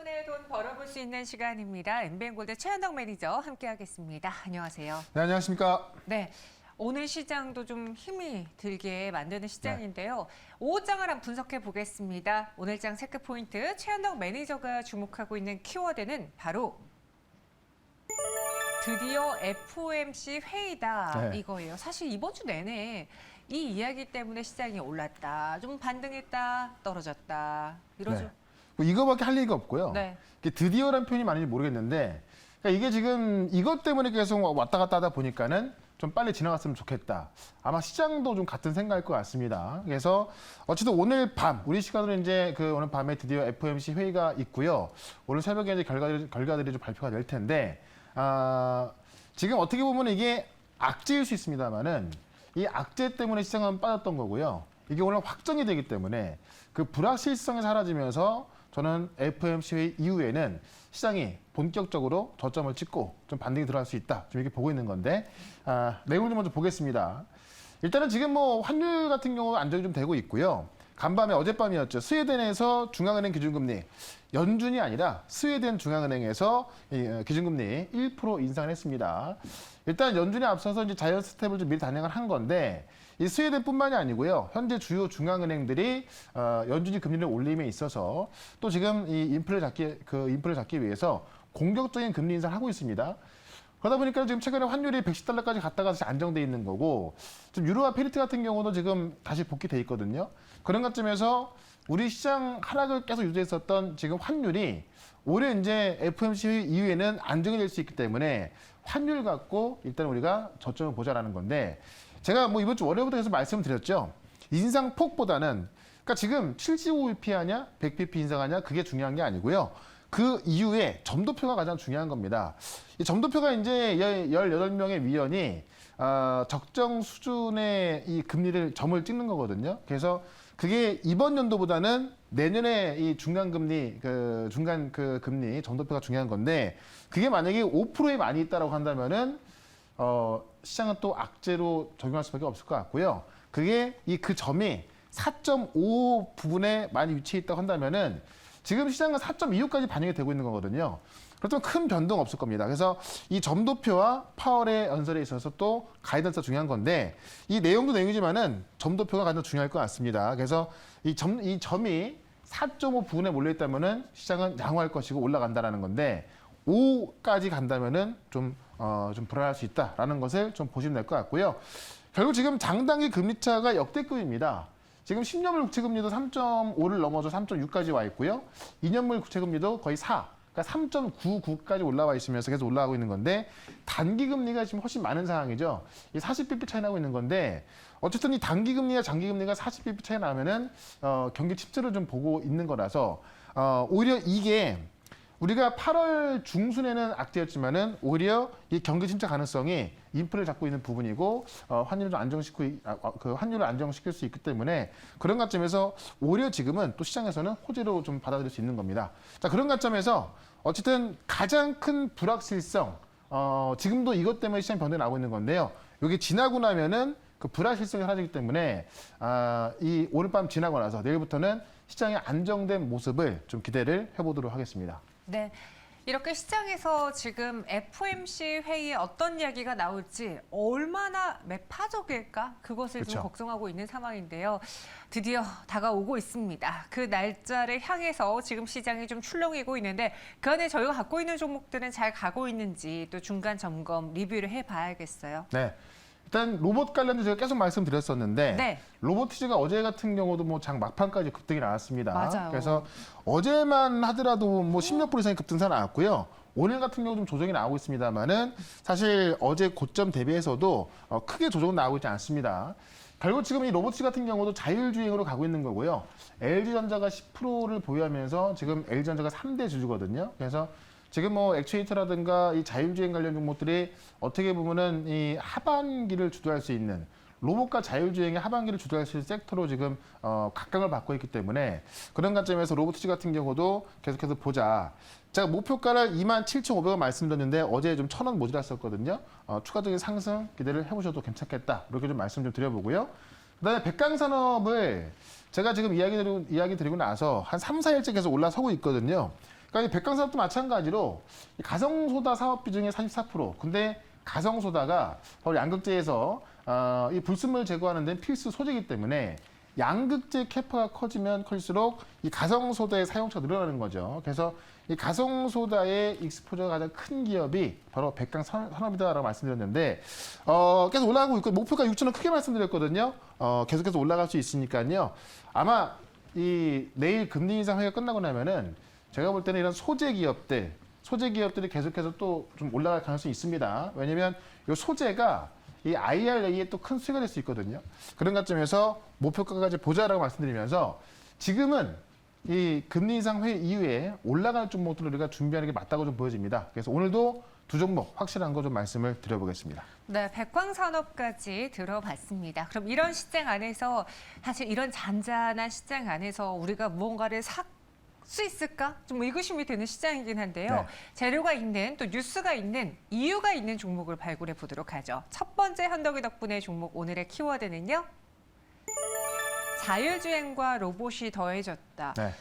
덕분에 돈 벌어볼 수 있는 시간입니다. 엠비엔골드 최현덕 매니저 함께하겠습니다. 안녕하세요. 네, 안녕하십니까. 네, 오늘 시장도 좀 힘이 들게 만드는 시장인데요. 오후장을 한번 분석해 보겠습니다. 오늘장 체크포인트 최현덕 매니저가 주목하고 있는 키워드는 바로 드디어 FOMC 회의다 이거예요. 사실 이번 주 내내 이 이야기 때문에 시장이 올랐다, 좀 반등했다, 떨어졌다 이러죠. 네. 뭐 이거밖에 할 얘기가 없고요. 네. 드디어란 표현이 맞는지 모르겠는데 그러니까 이게 지금 이것 때문에 계속 왔다 갔다 하다 보니까는 좀 빨리 지나갔으면 좋겠다. 아마 시장도 좀 같은 생각일 것 같습니다. 그래서 어쨌든 오늘 밤 우리 시간으로 이제 오늘 밤에 드디어 FOMC 회의가 있고요. 오늘 새벽에 이제 결과들이 좀 발표가 될 텐데 지금 어떻게 보면 이게 악재일 수 있습니다만은 이 악재 때문에 시장은 빠졌던 거고요. 이게 오늘 확정이 되기 때문에 그 불확실성이 사라지면서 저는 FOMC 회의 이후에는 시장이 본격적으로 저점을 찍고 좀 반등이 들어갈 수 있다. 좀 이렇게 보고 있는 건데 내용을 좀 먼저 보겠습니다. 일단은 지금 뭐 환율 같은 경우 안정이 좀 되고 있고요. 간밤에 어젯밤이었죠. 스웨덴에서 중앙은행 기준금리 연준이 아니라 스웨덴 중앙은행에서 기준금리 1% 인상을 했습니다. 일단 연준에 앞서서 이제 자이언트 스텝을 좀 미리 단행을 한 건데 이 스웨덴뿐만이 아니고요. 현재 주요 중앙은행들이 연준이 금리를 올림에 있어서 또 지금 이 인플레를 잡기 위해서 공격적인 금리 인상을 하고 있습니다. 그러다 보니까 지금 최근에 환율이 110달러까지 갔다가 다시 안정돼 있는 거고 좀 유로화 페리트 같은 경우도 지금 다시 복귀돼 있거든요. 그런 관점에서 우리 시장 하락을 계속 유지했었던 지금 환율이 올해 이제 FOMC 회의 이후에는 안정이 될 수 있기 때문에 환율 갖고 일단 우리가 저점을 보자라는 건데 제가 뭐 이번 주 월요일부터 계속 말씀을 드렸죠. 인상폭보다는 그러니까 지금 75bp 하냐 100bp 인상하냐 그게 중요한 게 아니고요. 그 이후에 점도표가 가장 중요한 겁니다. 이 점도표가 이제 18명의 위원이 적정 수준의 이 금리를 점을 찍는 거거든요. 그래서 그게 이번 연도보다는 내년에 이 중간 금리 금리 점도표가 중요한 건데 그게 만약에 5%에 많이 있다라고 한다면은 시장은 또 악재로 적용할 수밖에 없을 것 같고요. 그게 그 점이 4.5 부분에 많이 위치해 있다고 한다면은 지금 시장은 4.25까지 반영이 되고 있는 거거든요. 그렇다면 큰 변동 없을 겁니다. 그래서 이 점도표와 파월의 연설에 있어서 또 가이던스가 중요한 건데 이 내용도 내용이지만은 점도표가 가장 중요할 것 같습니다. 그래서 이 점이 4.5 부분에 몰려 있다면은 시장은 양호할 것이고 올라간다라는 건데 5까지 간다면은 좀 불안할 수 있다라는 것을 좀 보시면 될 것 같고요. 결국 지금 장단기 금리차가 역대급입니다. 지금 10년물 국채금리도 3.5를 넘어서 3.6까지 와 있고요. 2년물 국채금리도 거의 4, 그러니까 3.99까지 올라와 있으면서 계속 올라가고 있는 건데 단기금리가 지금 훨씬 많은 상황이죠. 이 40bp 차이 나고 있는 건데 어쨌든 이 단기금리와 장기금리가 40bp 차이 나면은 경기 침체를 좀 보고 있는 거라서 오히려 이게 우리가 8월 중순에는 악재였지만은 오히려 이 경기 침체 가능성이 인플레를 잡고 있는 부분이고 환율을 안정시킬 수 있기 때문에 그런 관점에서 오히려 지금은 또 시장에서는 호재로 좀 받아들일 수 있는 겁니다. 자, 그런 관점에서 어쨌든 가장 큰 불확실성 지금도 이것 때문에 시장 변동이 나오고 있는 건데요. 이게 지나고 나면은 그 불확실성이 사라지기 때문에 이 오늘 밤 지나고 나서 내일부터는 시장의 안정된 모습을 좀 기대를 해보도록 하겠습니다. 네, 이렇게 시장에서 지금 FOMC 회의에 어떤 이야기가 나올지 얼마나 매파적일까 그것을 그렇죠. 좀 걱정하고 있는 상황인데요. 드디어 다가오고 있습니다. 그 날짜를 향해서 지금 시장이 좀 출렁이고 있는데 그 안에 저희가 갖고 있는 종목들은 잘 가고 있는지 또 중간 점검 리뷰를 해봐야겠어요. 네. 일단 로봇 관련도 제가 계속 말씀드렸었는데 네. 로보티즈가 어제 같은 경우도 뭐 장 막판까지 급등이 나왔습니다. 맞아요. 그래서 어제만 하더라도 뭐 16% 이상의 급등사 나왔고요. 오늘 같은 경우 좀 조정이 나오고 있습니다만은 사실 어제 고점 대비해서도 크게 조정은 나오고 있지 않습니다. 결국 지금 이 로보티즈 같은 경우도 자율주행으로 가고 있는 거고요. LG전자가 10%를 보유하면서 지금 LG전자가 3대 주주거든요. 그래서 지금 뭐 액추에이터라든가 이 자율주행 관련 종목들이 어떻게 보면은 이 하반기를 주도할 수 있는 로봇과 자율주행의 하반기를 주도할 수 있는 섹터로 지금 각광을 받고 있기 때문에 그런 관점에서 로보티즈 같은 경우도 계속해서 보자. 제가 목표가를 27,500원 말씀드렸는데 어제 좀 1,000원 모자랐었거든요. 추가적인 상승 기대를 해보셔도 괜찮겠다. 이렇게 좀 말씀 좀 드려보고요. 그다음에 백강산업을 제가 지금 이야기 드리고 나서 한 3, 4일째 계속 올라서고 있거든요. 그러니까 이 백광산업도 마찬가지로 이 가성소다 사업 비중의 44%. 근데 가성소다가 바로 양극재에서 이 불순물을 제거하는 데는 필수 소재이기 때문에 양극재 캐파가 커지면 클수록 이 가성소다의 사용처가 늘어나는 거죠. 그래서 이 가성소다의 익스포저가 가장 큰 기업이 바로 백광산업이다라고 말씀드렸는데 계속 올라가고 있고 목표가 6,000원 크게 말씀드렸거든요. 계속해서 올라갈 수 있으니까요. 아마 이 내일 금리 인상 회의가 끝나고 나면은 제가 볼 때는 이런 소재 기업들이 계속해서 또 좀 올라갈 가능성이 있습니다. 왜냐면 이 소재가 이 IRA에 또 큰 수혜가 될 수 있거든요. 그런 관점에서 목표가까지 보자라고 말씀드리면서 지금은 이 금리 인상 회의 이후에 올라갈 종목들을 우리가 준비하는 게 맞다고 좀 보여집니다. 그래서 오늘도 두 종목 확실한 거 좀 말씀을 드려보겠습니다. 네, 백광산업까지 들어봤습니다. 그럼 이런 시장 안에서 사실 이런 잔잔한 시장 안에서 우리가 무언가를 살 수 있을까? 좀 의구심이 드는 시장이긴 한데요. 네. 재료가 있는 또 뉴스가 있는 이유가 있는 종목을 발굴해 보도록 하죠. 첫 번째 현덕이 덕분에 종목 오늘의 키워드는요. 자율주행과 로봇이 더해졌다. 네.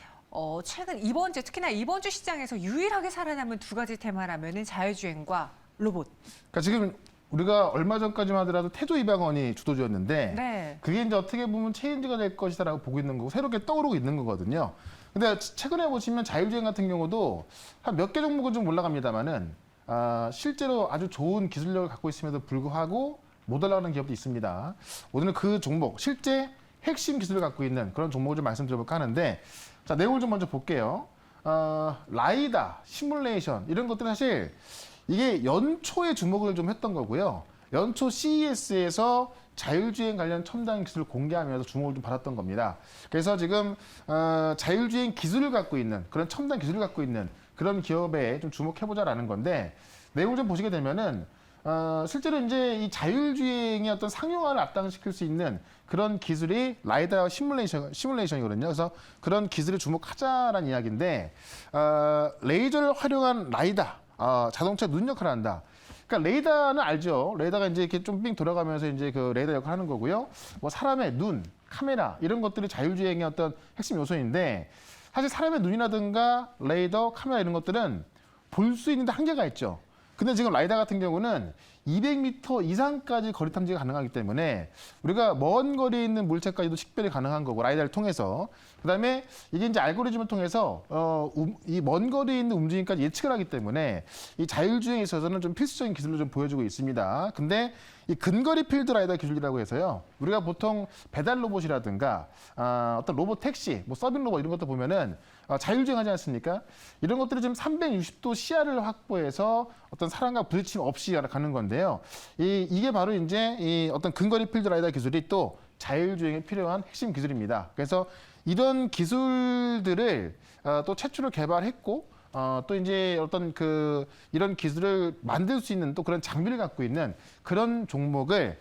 최근 이번 주 특히나 이번 주 시장에서 유일하게 살아남은 두 가지 테마라면은 자율주행과 로봇. 그러니까 지금 우리가 얼마 전까지만 하더라도 태조 이방원이 주도주였는데 네. 그게 이제 어떻게 보면 체인지가 될 것이다라고 보고 있는 거고 새롭게 떠오르고 있는 거거든요. 근데 최근에 보시면 자율주행 같은 경우도 한 몇 개 종목은 좀 올라갑니다만은 실제로 아주 좋은 기술력을 갖고 있음에도 불구하고 못 올라가는 기업도 있습니다. 오늘은 그 종목 실제 핵심 기술을 갖고 있는 그런 종목을 좀 말씀드려볼까 하는데 자 내용을 좀 먼저 볼게요. 라이다, 시뮬레이션 이런 것들은 사실 이게 연초에 주목을 좀 했던 거고요. 연초 CES에서 자율주행 관련 첨단 기술을 공개하면서 주목을 좀 받았던 겁니다. 그래서 지금 자율주행 기술을 갖고 있는 그런 첨단 기술을 갖고 있는 그런 기업에 좀 주목해보자라는 건데 내용을 좀 보시게 되면은 실제로 이제 이 자율주행의 어떤 상용화를 앞당시킬 수 있는 그런 기술이 라이다 시뮬레이션이거든요. 그래서 그런 기술에 주목하자라는 이야기인데 레이저를 활용한 라이다, 자동차 눈 역할을 한다. 그러니까 레이더는 알죠. 레이더가 이제 이렇게 좀 빙 돌아가면서 이제 그 레이더 역할을 하는 거고요. 뭐 사람의 눈, 카메라 이런 것들이 자율주행의 어떤 핵심 요소인데 사실 사람의 눈이라든가 레이더, 카메라 이런 것들은 볼 수 있는데 한계가 있죠. 근데 지금 라이다 같은 경우는 200m 이상까지 거리 탐지가 가능하기 때문에 우리가 먼 거리에 있는 물체까지도 식별이 가능한 거고 라이다를 통해서 그다음에 이게 이제 알고리즘을 통해서 이 먼 거리에 있는 움직임까지 예측을 하기 때문에 이 자율주행에 있어서는 좀 필수적인 기술로 좀 보여주고 있습니다. 근데 이 근거리 필드 라이더 기술이라고 해서요. 우리가 보통 배달 로봇이라든가 어떤 로봇 택시, 뭐 서빙 로봇 이런 것도 보면은 자율주행하지 않습니까? 이런 것들이 지금 360도 시야를 확보해서 어떤 사람과 부딪힘 없이 가는 건데요. 이게 바로 이제 이 어떤 근거리 필드 라이더 기술이 또 자율주행에 필요한 핵심 기술입니다. 그래서 이런 기술들을 또 최초로 개발했고 또 이제 어떤 이런 기술을 만들 수 있는 또 그런 장비를 갖고 있는 그런 종목을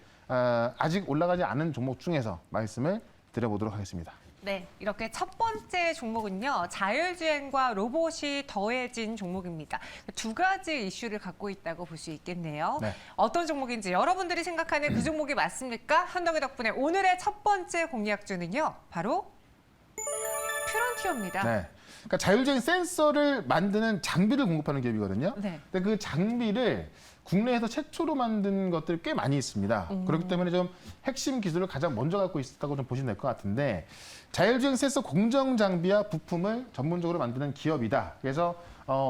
아직 올라가지 않은 종목 중에서 말씀을 드려보도록 하겠습니다. 네, 이렇게 첫 번째 종목은요. 자율주행과 로봇이 더해진 종목입니다. 두 가지 이슈를 갖고 있다고 볼 수 있겠네요. 네. 어떤 종목인지 여러분들이 생각하는 그 종목이 맞습니까? 현덕이 덕분에 오늘의 첫 번째 공략주는요. 바로 퓨런티어입니다. 네. 그러니까 자율주행 센서를 만드는 장비를 공급하는 기업이거든요. 네. 근데 그 장비를 국내에서 최초로 만든 것들이 꽤 많이 있습니다. 그렇기 때문에 좀 핵심 기술을 가장 먼저 갖고 있었다고 좀 보시면 될 것 같은데 자율주행 센서 공정 장비와 부품을 전문적으로 만드는 기업이다. 그래서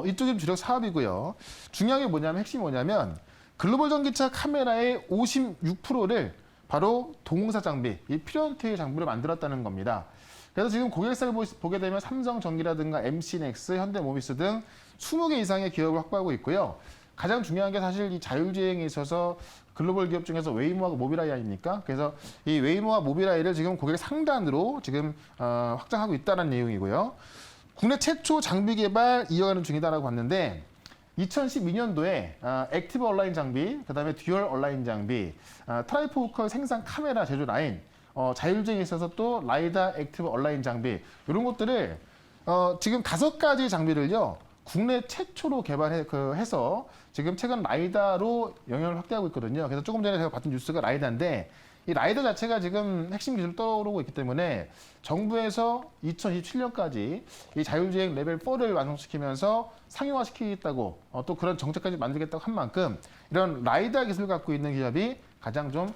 이쪽이 주력 사업이고요. 중요한 게 뭐냐면 핵심이 뭐냐면 글로벌 전기차 카메라의 56%를 바로 동영상 장비, 이 퓨런티어 장비를 만들었다는 겁니다. 그래서 지금 고객사를 보게 되면 삼성전기라든가 MC넥스, 현대모비스 등 20개 이상의 기업을 확보하고 있고요. 가장 중요한 게 사실 이 자율주행에 있어서 글로벌 기업 중에서 웨이모하고 모빌아이 아닙니까? 그래서 이 웨이모와 모빌아이를 지금 고객 상단으로 지금 확장하고 있다는 내용이고요. 국내 최초 장비 개발 이어가는 중이다라고 봤는데 2012년도에 액티브 온라인 장비, 그다음에 듀얼 온라인 장비, 트라이포컬 생산 카메라 제조 라인, 자율주행에 있어서 또 라이다 액티브 온라인 장비 이런 것들을 지금 5가지 장비를요 국내 최초로 개발해서 지금 최근 라이다로 영역을 확대하고 있거든요. 그래서 조금 전에 제가 봤던 뉴스가 라이다인데 이 라이더 자체가 지금 핵심 기술 떠오르고 있기 때문에 정부에서 2027년까지 이 자율주행 레벨 4를 완성시키면서 상용화시키겠다고 또 그런 정책까지 만들겠다고 한 만큼 이런 라이더 기술을 갖고 있는 기업이 가장 좀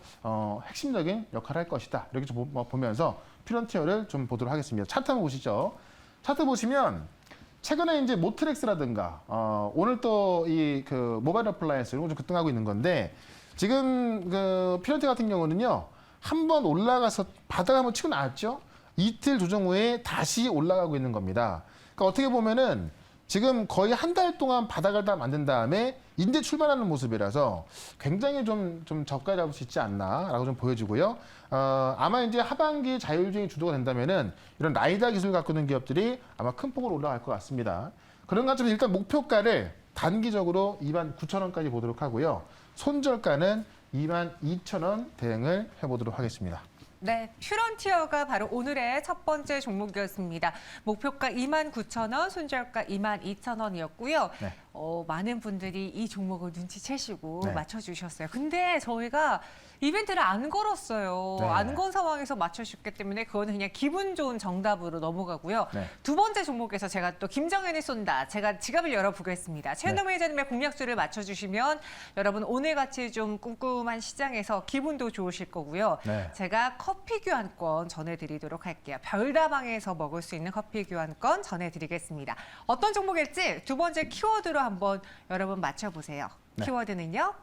핵심적인 역할을 할 것이다. 이렇게 좀 보면서 피런티어를 좀 보도록 하겠습니다. 차트 한번 보시죠. 차트 보시면 최근에 이제 모트렉스라든가 오늘 또 이 그 모바일 어플라이언스로 좀 급등하고 있는 건데 지금 그 피런티 같은 경우는요 한번 올라가서 바닥 한번 치고 나왔죠. 이틀 조정 후에 다시 올라가고 있는 겁니다. 그러니까 어떻게 보면은 지금 거의 한 달 동안 바닥을 다 만든 다음에 인제 출발하는 모습이라서 굉장히 좀 저가 잡을 수 있지 않나라고 좀 보여지고요. 아마 이제 하반기 자율주행이 주도가 된다면은 이런 라이더 기술 갖고 있는 기업들이 아마 큰 폭으로 올라갈 것 같습니다. 그런 것처럼 일단 목표가를 단기적으로 29,000원까지 보도록 하고요. 손절가는 22,000원 대응을 해보도록 하겠습니다. 네, 퓨런티어가 바로 오늘의 첫 번째 종목이었습니다. 목표가 29,000원, 손절가 22,000원이었고요. 네. 많은 분들이 이 종목을 눈치채시고 네. 맞춰주셨어요. 근데 저희가 이벤트를 안 걸었어요. 네. 안 건 상황에서 맞춰주셨기 때문에 그거는 그냥 기분 좋은 정답으로 넘어가고요. 네. 두 번째 종목에서 제가 또 김정현이 쏜다. 제가 지갑을 열어보겠습니다. 최현동 회장님의 공략수를 맞춰주시면 여러분 오늘같이 좀 쿰쿰한 시장에서 기분도 좋으실 거고요. 네. 제가 커피 교환권 전해드리도록 할게요. 별다방에서 먹을 수 있는 커피 교환권 전해드리겠습니다. 어떤 종목일지 두 번째 키워드로 한번 여러분 맞춰보세요. 네. 키워드는요.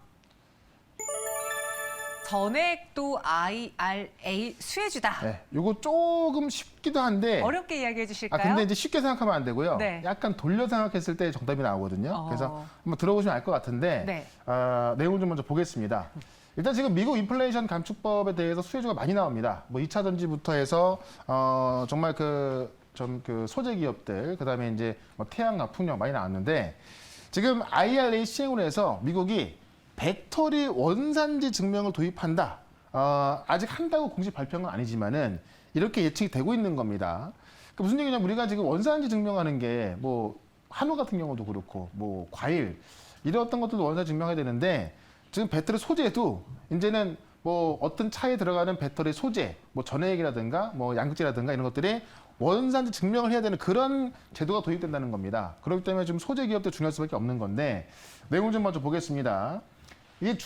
전액도 IRA 수혜주다. 네, 요거 조금 쉽기도 한데 어렵게 이야기해 주실까요? 근데 이제 쉽게 생각하면 안 되고요. 네. 약간 돌려 생각했을 때 정답이 나오거든요. 그래서 한번 들어보시면 알 것 같은데 네. 내용을 좀 먼저 보겠습니다. 일단 지금 미국 인플레이션 감축법에 대해서 수혜주가 많이 나옵니다. 뭐 2차 전지부터 해서 정말 그 소재 기업들 그다음에 이제 뭐 태양광, 풍력 많이 나왔는데 지금 IRA 시행으로 해서 미국이 배터리 원산지 증명을 도입한다. 아직 한다고 공식 발표한 건 아니지만은 이렇게 예측이 되고 있는 겁니다. 그러니까 무슨 얘기냐면 우리가 지금 원산지 증명하는 게 뭐 한우 같은 경우도 그렇고 뭐 과일 이런 어떤 것들도 원산지 증명해야 되는데 지금 배터리 소재도 이제는 뭐 어떤 차에 들어가는 배터리 소재, 뭐 전해액이라든가 뭐 양극재라든가 이런 것들이 원산지 증명을 해야 되는 그런 제도가 도입된다는 겁니다. 그렇기 때문에 좀 소재 기업도 중요할 수밖에 없는 건데 내용을 좀 먼저 보겠습니다. 이게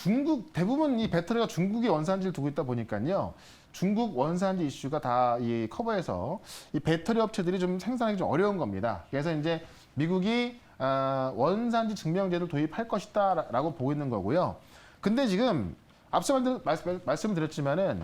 대부분 이 배터리가 중국의 원산지를 두고 있다 보니까요. 중국 원산지 이슈가 다 이 커버해서 이 배터리 업체들이 좀 생산하기 좀 어려운 겁니다. 그래서 이제 미국이 원산지 증명제를 도입할 것이다라고 보고 있는 거고요. 근데 지금 앞서 말씀드렸지만은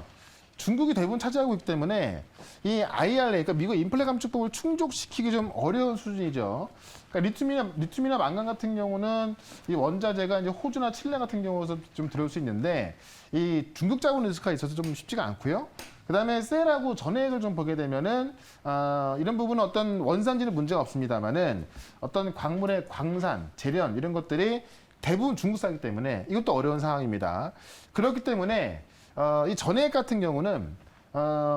중국이 대부분 차지하고 있기 때문에 이 IRA, 그러니까 미국 인플레 감축법을 충족시키기 좀 어려운 수준이죠. 그러니까 리튬이나 망간 같은 경우는 이 원자재가 이제 호주나 칠레 같은 경우에서 좀 들어올 수 있는데 이 중국 자본 리스크가 있어서 좀 쉽지가 않고요. 그다음에 셀하고 전해액을 좀 보게 되면은 이런 부분은 어떤 원산지는 문제가 없습니다만은 어떤 광물의 광산, 재련 이런 것들이 대부분 중국산이기 때문에 이것도 어려운 상황입니다. 그렇기 때문에 이 전해액 같은 경우는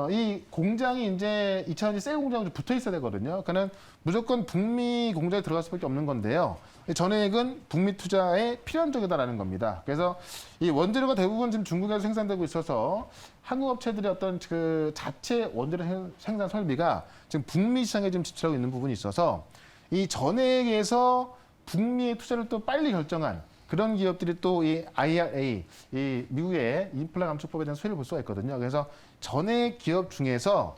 이 공장이 이제 2차전지 셀 공장으로 붙어 있어야 되거든요. 그러니까는 무조건 북미 공장에 들어갈 수밖에 없는 건데요. 이 전해액은 북미 투자에 필연적이다라는 겁니다. 그래서 이 원재료가 대부분 지금 중국에서 생산되고 있어서 한국 업체들의 어떤 그 자체 원재료 생산 설비가 지금 북미 시장에 좀 지출하고 있는 부분이 있어서 이 전해액에서 북미의 투자를 또 빨리 결정한 그런 기업들이 또 이 IRA, 이 미국의 인플레 감축법에 대한 수혜를 볼 수가 있거든요. 그래서 전액 기업 중에서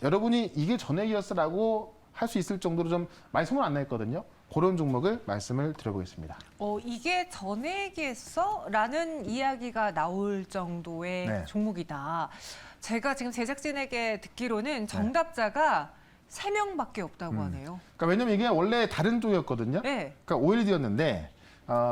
여러분이 이게 전액이었어라고 할 수 있을 정도로 좀 많이 소문 안 나 있거든요. 그런 종목을 말씀을 드려보겠습니다. 이게 전액이었어? 라는 이야기가 나올 정도의 네. 종목이다. 제가 지금 제작진에게 듣기로는 정답자가 3명밖에 없다고 하네요. 그러니까 왜냐면 이게 원래 다른 쪽이었거든요. 네. 그러니까 OLED였는데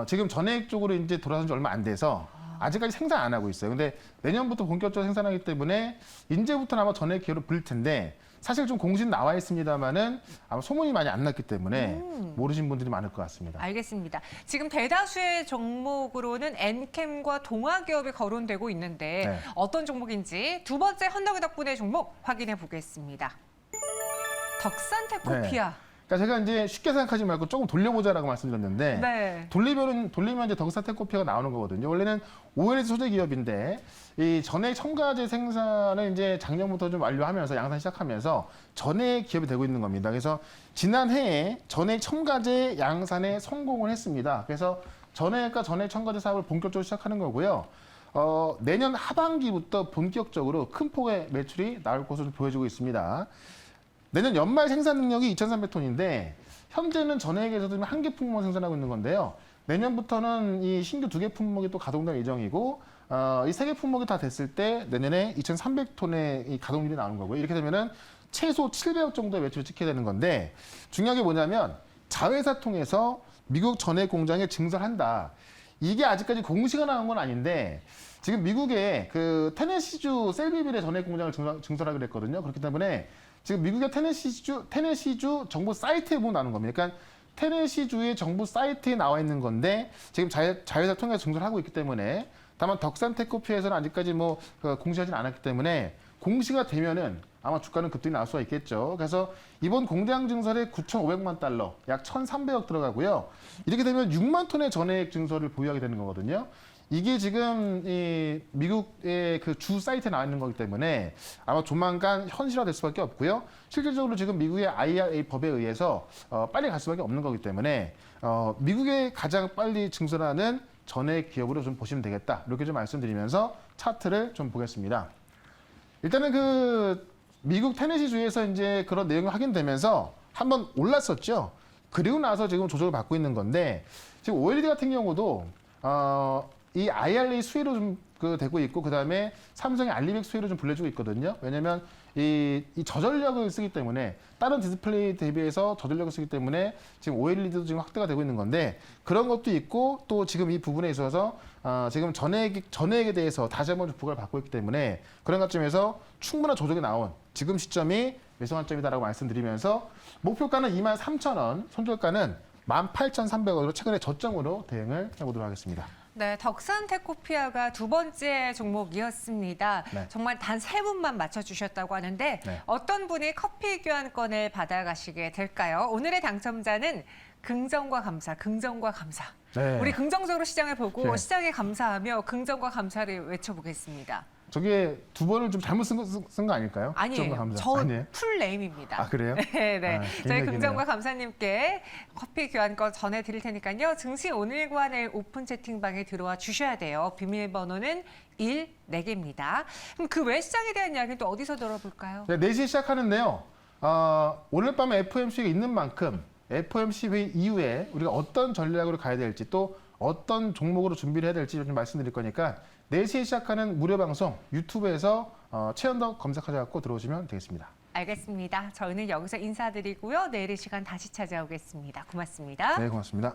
지금 전액 쪽으로 이제 돌아선 지 얼마 안 돼서 아직까지 생산 안 하고 있어요. 근데 내년부터 본격적으로 생산하기 때문에 이제부터는 아마 전액 기업으로 불릴 텐데 사실 좀 공신 나와 있습니다만은 아마 소문이 많이 안 났기 때문에 모르신 분들이 많을 것 같습니다. 알겠습니다. 지금 대다수의 종목으로는 엔캠과 동아기업이 거론되고 있는데 네. 어떤 종목인지 두 번째 헌덕이 덕분에 종목 확인해 보겠습니다. 덕산테코피아. 그러니까 제가 이제 쉽게 생각하지 말고 조금 돌려보자라고 말씀드렸는데 네. 돌리면 이제 덕산 테코피아가 나오는 거거든요. 원래는 OLED 소재 기업인데 이 전액 첨가제 생산을 이제 작년부터 좀 완료하면서 양산 시작하면서 전액 기업이 되고 있는 겁니다. 그래서 지난해에 전액 첨가제 양산에 성공을 했습니다. 그래서 전액과 전액 첨가제 사업을 본격적으로 시작하는 거고요. 내년 하반기부터 본격적으로 큰 폭의 매출이 나올 것으로 보여지고 있습니다. 내년 연말 생산 능력이 2,300톤인데 현재는 전액에서도 한 개 품목만 생산하고 있는 건데요. 내년부터는 이 신규 2개 품목이 또 가동될 예정이고 이 3개 품목이 다 됐을 때 내년에 2,300톤의 이 가동률이 나오는 거고요. 이렇게 되면은 최소 700억 정도의 매출을 찍게 되는 건데 중요한 게 뭐냐면 자회사 통해서 미국 전액 공장에 증설한다. 이게 아직까지 공시가 나온 건 아닌데 지금 미국의 그 테네시주 셀비빌의 전액 공장을 증설하기로 했거든요. 그렇기 때문에 지금 미국의 테네시주 정부 사이트에 보면 나오는 겁니다. 그러니까 테네시주의 정부 사이트에 나와 있는 건데 지금 자회사 통해서 증설하고 있기 때문에 다만 덕산 테코피아에서는 아직까지 공시하진 않았기 때문에 공시가 되면은 아마 주가는 급등이 나올 수가 있겠죠. 그래서 이번 공장 증설에 9,500만 달러, 약 1,300억 들어가고요. 이렇게 되면 6만 톤의 전액 증설을 보유하게 되는 거거든요. 이게 지금 이 미국의 그 주 사이트에 나와 있는 거기 때문에 아마 조만간 현실화될 수밖에 없고요. 실질적으로 지금 미국의 IRA 법에 의해서 빨리 갈 수밖에 없는 거기 때문에 미국에 가장 빨리 증설하는 전액 기업으로 좀 보시면 되겠다. 이렇게 좀 말씀드리면서 차트를 좀 보겠습니다. 일단은 그 미국 테네시주에서 이제 그런 내용이 확인되면서 한번 올랐었죠. 그리고 나서 지금 조정을 받고 있는 건데 지금 OLED 같은 경우도 이 IRA 수혜로 좀 되고 있고 그다음에 삼성의 알리백 수혜로 좀 불려주고 있거든요. 왜냐면 이 저전력을 쓰기 때문에 다른 디스플레이 대비해서 저전력을 쓰기 때문에 지금 OLED도 지금 확대가 되고 있는 건데 그런 것도 있고 또 지금 이 부분에 있어서 지금 전액에 대해서 다시 한번 좀 부과를 받고 있기 때문에 그런 관점에서 충분한 조정이 나온 지금 시점이 매수 관점이다라고 말씀드리면서 목표가는 23,000원, 손절가는 18,300원으로 최근에 저점으로 대응을 해보도록 하겠습니다. 네, 덕산 테코피아가 두 번째 종목이었습니다. 네. 정말 단 3분만 맞춰주셨다고 하는데 네. 어떤 분이 커피 교환권을 받아가시게 될까요? 오늘의 당첨자는 긍정과 감사, 긍정과 감사. 네. 우리 긍정적으로 시장을 보고 네. 시장에 감사하며 긍정과 감사를 외쳐보겠습니다. 저게 두 번을 좀 잘못 쓴 거 아닐까요? 아니에요. 감사. 저 아니에요? 풀네임입니다. 아, 그래요? 네, 네. 아, 저희 개인적이네요. 긍정과 감사님께 커피 교환권 전해드릴 테니까요. 증시 오늘과 내일 오픈 채팅방에 들어와 주셔야 돼요. 비밀번호는 1,4개입니다. 그럼 그 외 시장에 대한 이야기는 또 어디서 들어볼까요? 네, 4시에 시작하는데요. 오늘 밤에 FOMC가 있는 만큼 FOMC 회의 이후에 우리가 어떤 전략으로 가야 될지 또 어떤 종목으로 준비를 해야 될지 좀 말씀드릴 거니까 4시에 시작하는 무료 방송 유튜브에서 최현덕 검색하셔서 들어오시면 되겠습니다. 알겠습니다. 저희는 여기서 인사드리고요. 내일 이 시간 다시 찾아오겠습니다. 고맙습니다. 네, 고맙습니다.